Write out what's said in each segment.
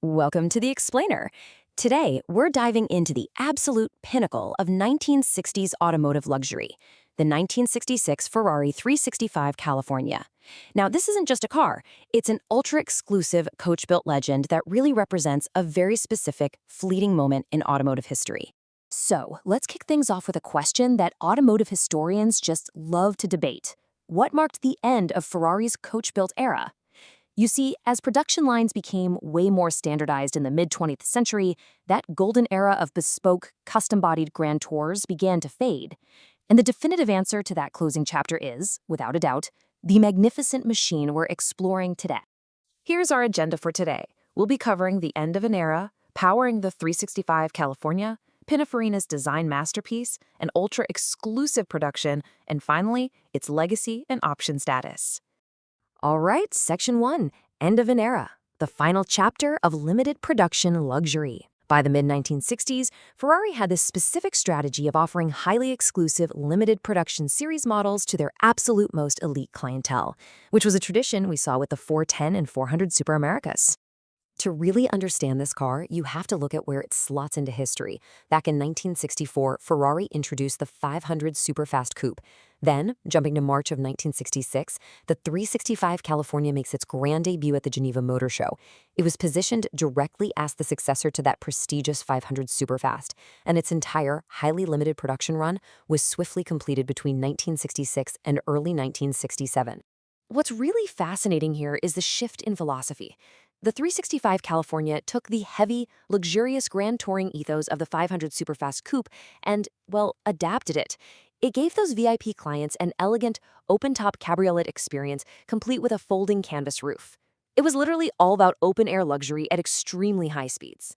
Welcome to The Explainer. Today, we're diving into the absolute pinnacle of 1960s automotive luxury, the 1966 Ferrari 365 California. Now, this isn't just a car. It's an ultra-exclusive coach-built legend that really represents a very specific, fleeting moment in automotive history. So, let's kick things off with a question that automotive historians just love to debate. What marked the end of Ferrari's coach-built era? You see, as production lines became way more standardized in the mid-20th century, that golden era of bespoke, custom-bodied Grand Tours began to fade. And the definitive answer to that closing chapter is, without a doubt, the magnificent machine we're exploring today. Here's our agenda for today. We'll be covering the end of an era, powering the 365 California, Pininfarina's design masterpiece, an ultra-exclusive production, and finally, its legacy and option status. All right, Section 1, End of an Era, the final chapter of limited production luxury. By the mid-1960s, Ferrari had this specific strategy of offering highly exclusive limited production series models to their absolute most elite clientele, which was a tradition we saw with the 410 and 400 Super Americas. To really understand this car, you have to look at where it slots into history. Back in 1964, Ferrari introduced the 500 Superfast Coupe. Then, jumping to March of 1966, the 365 California makes its grand debut at the Geneva Motor Show. It was positioned directly as the successor to that prestigious 500 Superfast, and its entire, highly limited production run was swiftly completed between 1966 and early 1967. What's really fascinating here is the shift in philosophy. The 365 California took the heavy, luxurious grand touring ethos of the 500 Superfast Coupe and, well, adapted it. It gave those VIP clients an elegant, open-top cabriolet experience complete with a folding canvas roof. It was literally all about open-air luxury at extremely high speeds.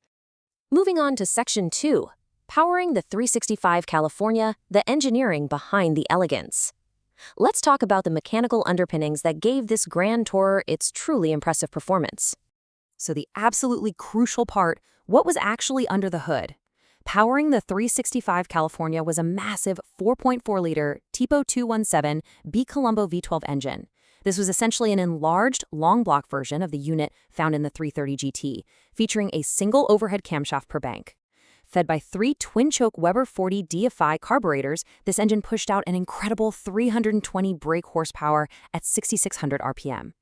Moving on to Section 2, powering the 365 California, the engineering behind the elegance. Let's talk about the mechanical underpinnings that gave this grand tourer its truly impressive performance. So the absolutely crucial part, what was actually under the hood? Powering the 365 California was a massive 4.4-liter Tipo 217 B-Colombo V12 engine. This was essentially an enlarged, long-block version of the unit found in the 330 GT, featuring a single overhead camshaft per bank. Fed by 3 twin-choke Weber 40 DFI carburetors, this engine pushed out an incredible 320 brake horsepower at 6,600 RPM.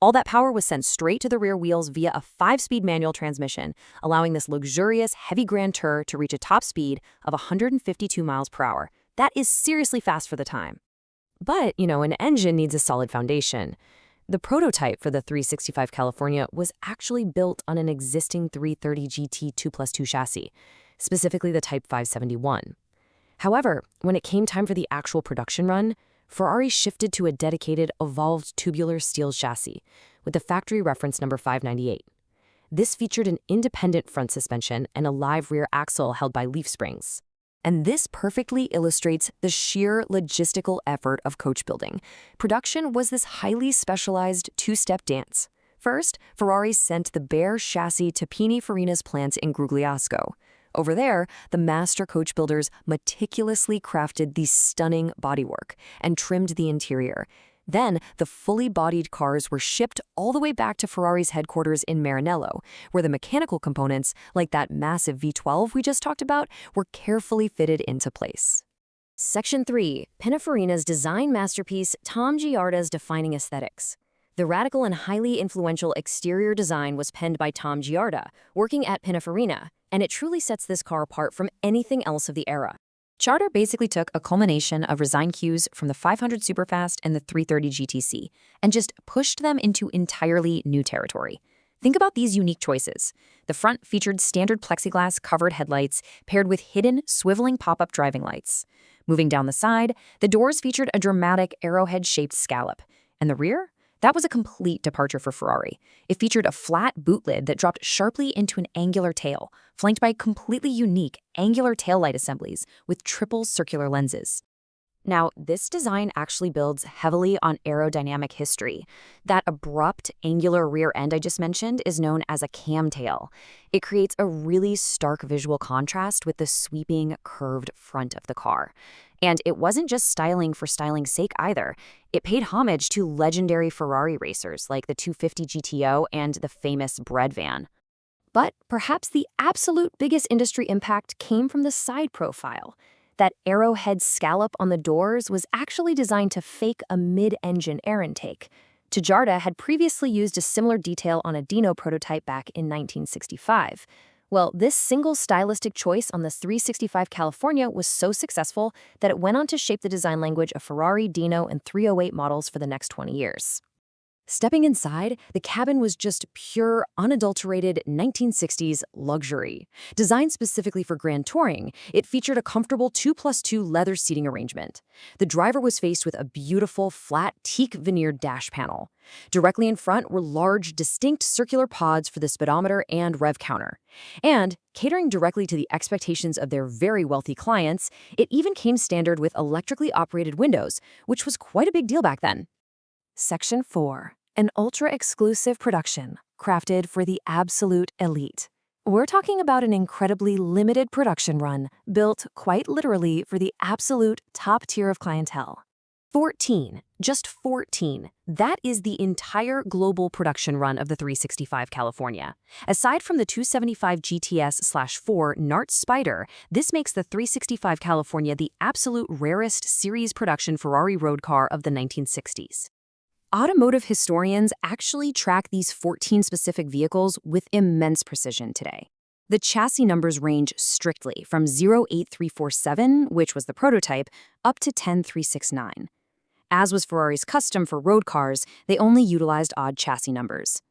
All that power was sent straight to the rear wheels via a 5-speed manual transmission, allowing this luxurious, heavy Grand Tour to reach a top speed of 152 miles per hour. That is seriously fast for the time. But, an engine needs a solid foundation. The prototype for the 365 California was actually built on an existing 330 GT 2+2 chassis, specifically the Type 571. However, when it came time for the actual production run, Ferrari shifted to a dedicated, evolved tubular steel chassis with the factory reference number 598. This featured an independent front suspension and a live rear axle held by leaf springs. And this perfectly illustrates the sheer logistical effort of coach building. Production was this highly specialized two-step dance. First, Ferrari sent the bare chassis to Pininfarina's plants in Grugliasco. Over there, the master coach builders meticulously crafted the stunning bodywork and trimmed the interior. Then, the fully bodied cars were shipped all the way back to Ferrari's headquarters in Maranello, where the mechanical components, like that massive V12 we just talked about, were carefully fitted into place. Section 3, Pininfarina's design masterpiece, Tom Giarda's defining aesthetics. The radical and highly influential exterior design was penned by Tom Giarda, working at Pininfarina, and it truly sets this car apart from anything else of the era. Giarda basically took a culmination of design cues from the 500 Superfast and the 330 GTC and just pushed them into entirely new territory. Think about these unique choices. The front featured standard plexiglass-covered headlights paired with hidden, swiveling pop-up driving lights. Moving down the side, the doors featured a dramatic arrowhead-shaped scallop. And the rear? That was a complete departure for Ferrari. It featured a flat boot lid that dropped sharply into an angular tail, flanked by completely unique angular taillight assemblies with triple circular lenses. Now, this design actually builds heavily on aerodynamic history. That abrupt, angular rear end I just mentioned is known as a camtail. It creates a really stark visual contrast with the sweeping, curved front of the car. And it wasn't just styling for styling's sake either. It paid homage to legendary Ferrari racers like the 250 GTO and the famous bread van. But perhaps the absolute biggest industry impact came from the side profile. That arrowhead scallop on the doors was actually designed to fake a mid-engine air intake. Toyota had previously used a similar detail on a Dino prototype back in 1965. Well, this single stylistic choice on the 365 California was so successful that it went on to shape the design language of Ferrari, Dino, and 308 models for the next 20 years. Stepping inside, the cabin was just pure, unadulterated 1960s luxury. Designed specifically for grand touring, it featured a comfortable 2+2 leather seating arrangement. The driver was faced with a beautiful, flat, teak veneered dash panel. Directly in front were large, distinct circular pods for the speedometer and rev counter. And, catering directly to the expectations of their very wealthy clients, it even came standard with electrically operated windows, which was quite a big deal back then. Section 4. An ultra-exclusive production, crafted for the absolute elite. We're talking about an incredibly limited production run, built quite literally for the absolute top tier of clientele. 14. Just 14. That is the entire global production run of the 365 California. Aside from the 275 GTS/4 Nart Spider, this makes the 365 California the absolute rarest series production Ferrari road car of the 1960s. Automotive historians actually track these 14 specific vehicles with immense precision today. The chassis numbers range strictly from 08347, which was the prototype, up to 10369. As was Ferrari's custom for road cars, they only utilized odd chassis numbers.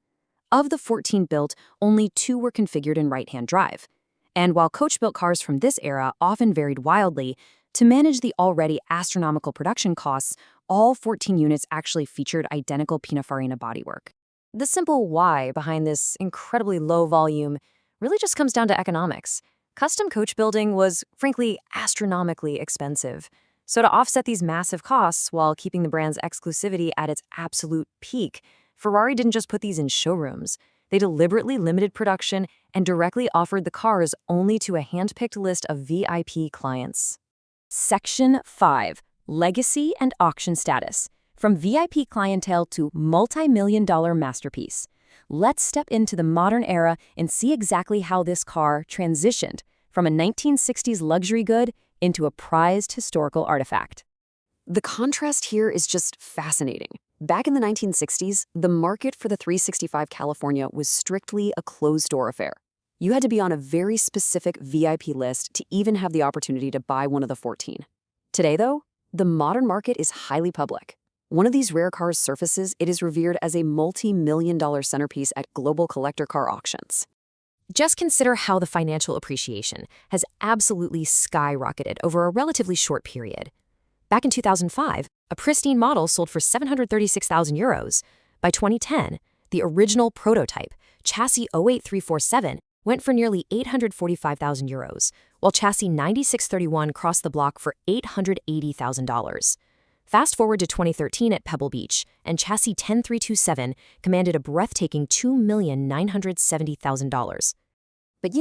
Of the 14 built, only 2 were configured in right-hand drive. And while coach-built cars from this era often varied wildly, to manage the already astronomical production costs, all 14 units actually featured identical Pininfarina bodywork. The simple why behind this incredibly low volume really just comes down to economics. Custom coach building was, frankly, astronomically expensive. So to offset these massive costs while keeping the brand's exclusivity at its absolute peak, Ferrari didn't just put these in showrooms. They deliberately limited production and directly offered the cars only to a hand-picked list of VIP clients. Section 5. Legacy and auction status. From VIP clientele to multi-million-dollar masterpiece. Let's step into the modern era and see exactly how this car transitioned from a 1960s luxury good into a prized historical artifact. The contrast here is just fascinating. Back in the 1960s, the market for the 365 California was strictly a closed-door affair. You had to be on a very specific VIP list to even have the opportunity to buy one of the 14. Today, though, the modern market is highly public. One of these rare cars surfaces, it is revered as a multi-million-dollar centerpiece at global collector car auctions. Just consider how the financial appreciation has absolutely skyrocketed over a relatively short period. Back in 2005, a pristine model sold for 736,000 euros. By 2010, the original prototype, chassis 08347, went for nearly 845,000 euros, while chassis 9631 crossed the block for $880,000. Fast forward to 2013 at Pebble Beach, and chassis 10327 commanded a breathtaking $2,970,000. But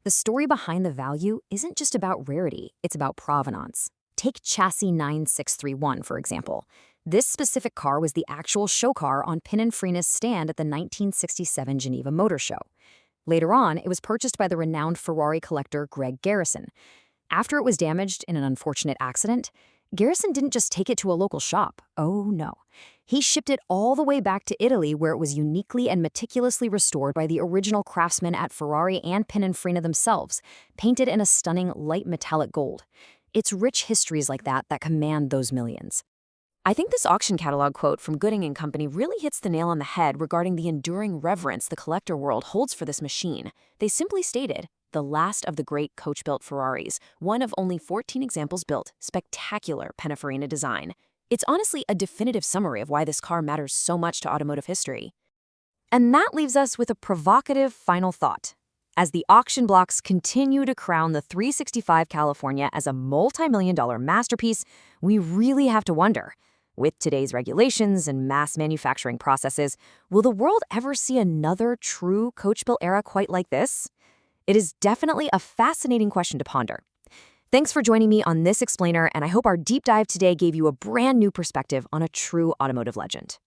the story behind the value isn't just about rarity, it's about provenance. Take chassis 9631, for example. This specific car was the actual show car on Pininfarina's stand at the 1967 Geneva Motor Show. Later on, it was purchased by the renowned Ferrari collector Greg Garrison. After it was damaged in an unfortunate accident, Garrison didn't just take it to a local shop. Oh no. He shipped it all the way back to Italy, where it was uniquely and meticulously restored by the original craftsmen at Ferrari and Pininfarina themselves, painted in a stunning light metallic gold. It's rich histories like that command those millions. I think this auction catalog quote from Gooding & Company really hits the nail on the head regarding the enduring reverence the collector world holds for this machine. They simply stated, the last of the great coach-built Ferraris, one of only 14 examples built, spectacular Pininfarina design. It's honestly a definitive summary of why this car matters so much to automotive history. And that leaves us with a provocative final thought. As the auction blocks continue to crown the 365 California as a multi-million-dollar masterpiece, we really have to wonder, with today's regulations and mass manufacturing processes, will the world ever see another true coach-built era quite like this? It is definitely a fascinating question to ponder. Thanks for joining me on this explainer, and I hope our deep dive today gave you a brand new perspective on a true automotive legend.